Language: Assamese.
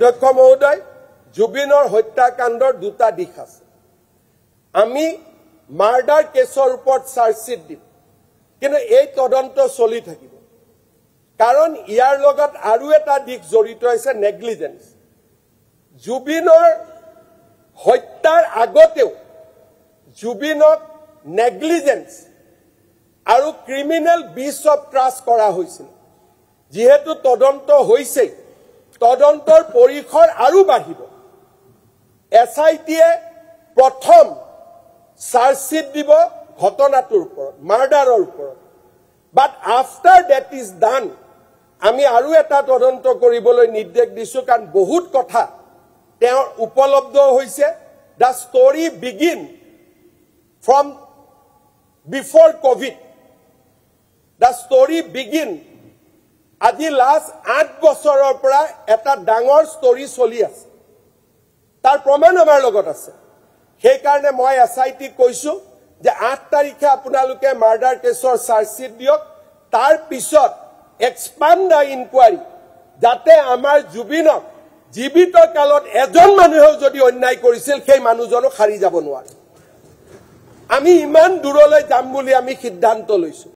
অধ্যক্ষ মহোদয়, জুবিনৰ হত্যাকাণ্ডৰ দুটা দিশ আছে। আমি মাৰ্ডাৰ কেছৰ ওপৰত চাৰ্জশ্বিট দিম, কিন্তু এই তদন্ত চলি থাকিব, কাৰণ ইয়াৰ লগত আৰু এটা দিশ জড়িত হৈছে নেগলিজেন্স। জুবিনৰ হত্যাৰ আগতেও জুবিনক নেগলিজেন্স আৰু ক্ৰিমিনেল ব্ৰিচ অফ ট্ৰাষ্ট কৰা হৈছিল। যিহেতু তদন্ত হৈছে, তদন্তৰ পৰিসৰ আৰু বাঢ়িব। SITয়ে প্ৰথম চাৰ্জশ্বিট দিব ঘটনাটোৰ ওপৰত, মাৰ্ডাৰৰ ওপৰত। বাট আফটাৰ ডেট ইজ ডান, আমি আৰু এটা তদন্ত কৰিবলৈ নিৰ্দেশ দিছো, কাৰণ বহুত কথা তেওঁৰ উপলব্ধ হৈছে। The story begin from before Covid. The story begin আজি লাষ্ট 8 বছৰৰ পৰা এটা ডাঙৰ ষ্টৰী চলি আছে, তাৰ প্ৰমাণ আমাৰ লগত আছে। সেইকাৰণে মই SITক কৈছো যে 8 তাৰিখে আপোনালোকে মাৰ্ডাৰ কেছৰ চাৰ্জশ্বিট দিয়ক, তাৰ পিছত এক্সপাণ্ড দ্য ইনকুৱাৰী, যাতে আমাৰ জুবিনক জীৱিত কালত এজন মানুহেও যদি অন্যায় কৰিছিল সেই মানুহজনক সাৰি যাব নোৱাৰে। আমি ইমান দূৰলৈ যাম বুলি আমি সিদ্ধান্ত লৈছো।